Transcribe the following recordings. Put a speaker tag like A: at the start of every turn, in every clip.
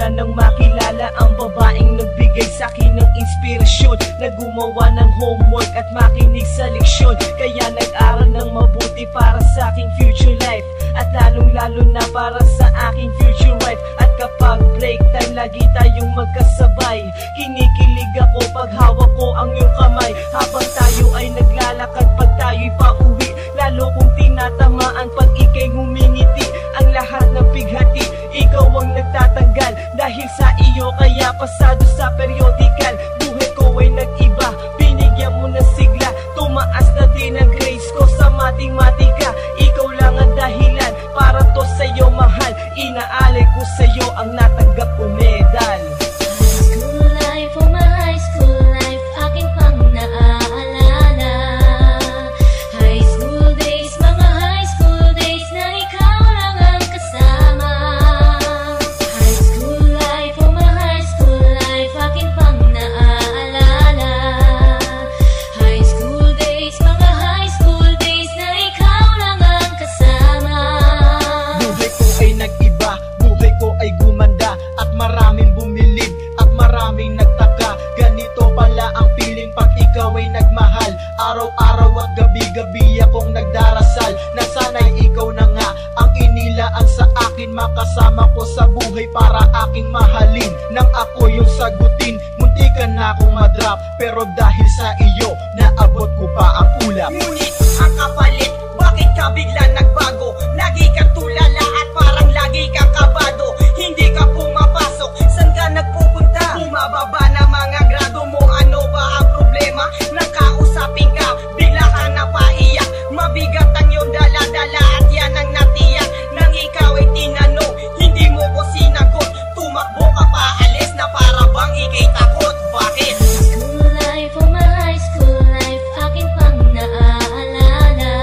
A: na nang makilala ang babaeng nagbigay sa'kin ng inspirasyon, na gumawa ng homework at makinig sa leksyon. Kaya nag-aral ng mabuti para sa aking future life, at lalong-lalo na para sa aking future wife. At kapag break time, lagi tayong magkasabay. Kinikilig ako pag hawak ko ang iyong kamay, habang tayo ay naglalakad pag tayo'y pauwi. Lalo kong tinatamaan pag ika'y ngumingiti. Ang lahat ng bighati, ikaw ang nagtatanggal. Dahil sa iyo kaya pasado sa periodical. Buhay ko ay nag-iba, binigyan mo ng sigla. Tumaas na din ang grades ko sa matematika. Ikaw lang ang dahilan para to sa'yo mahal. Inaalay ko sa'yo ang natanggap kong medal.
B: High school life, oh my high school life, aking pang naaalala. High school days, mga high school days na ikaw lang ang kasama. High school life, oh my high school life, aking pang naaalala. High school days, mga high school days na ikaw lang ang kasama.
A: Buhay ko ay nag-iba, buhay ko ay gumanda, at maraming bumilib at maraming nagtaka. Ganito pala ang feeling pag ikaw ay nagmahal. Araw-araw at gabi-gabi akong nagdarasal na sana'y ikaw na nga ang inilaan sa akin. Makasama ko sa buhay para aking mahalin. Nang ako yung sagutin, muntikan na akong madrop, pero dahil sa iyo, naabot ko pa ang ulap.
C: Ngunit ang kapalit, bakit ka bigla nagbago? Lagi kang tulala at parang lagi kang kabado. Hindi ka pumapasok, saan ka nagpupunta? Bumababa na mga grado mo, ano ba ang problema? Nakausapin ka, bigla ka napaiyak. Mabigat ang iyong dala-dala at yan ang natiyak. Nang ikaw ay tinanong, hindi mo ko sinagot. Tumakbo ka pa, alis na para bang ikay takot. Bakit?
B: High school life, oh my high school life, aking pang naaalala.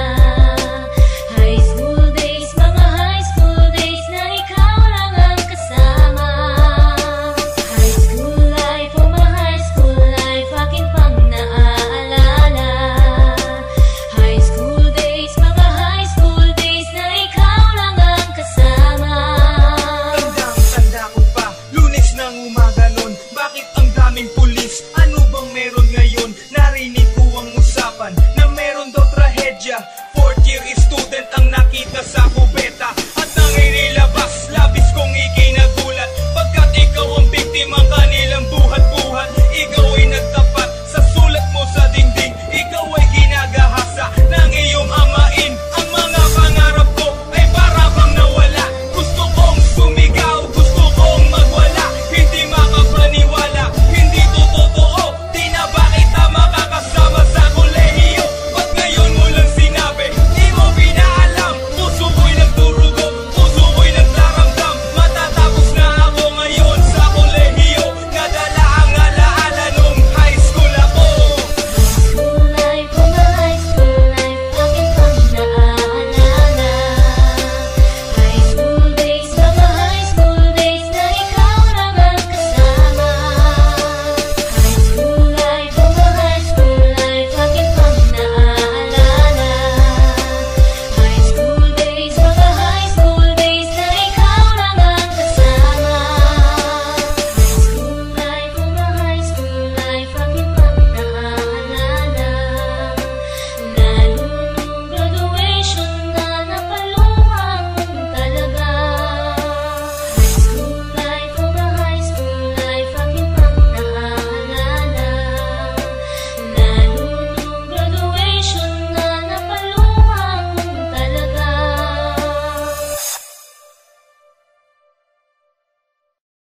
B: High school days, mga high school days na ikaw lang ang kasama. High school life, oh my high school life, aking pang naaalala. High school days, mga high school days na ikaw lang ang kasama.
A: Tandang-tanda ko pa, Lunes ng umaga nun. Bakit ang daming pulis? Ano bang meron ngayon? Narinig ko ang usapan na meron daw trahedya. Fourth year student ang nakita sa kube.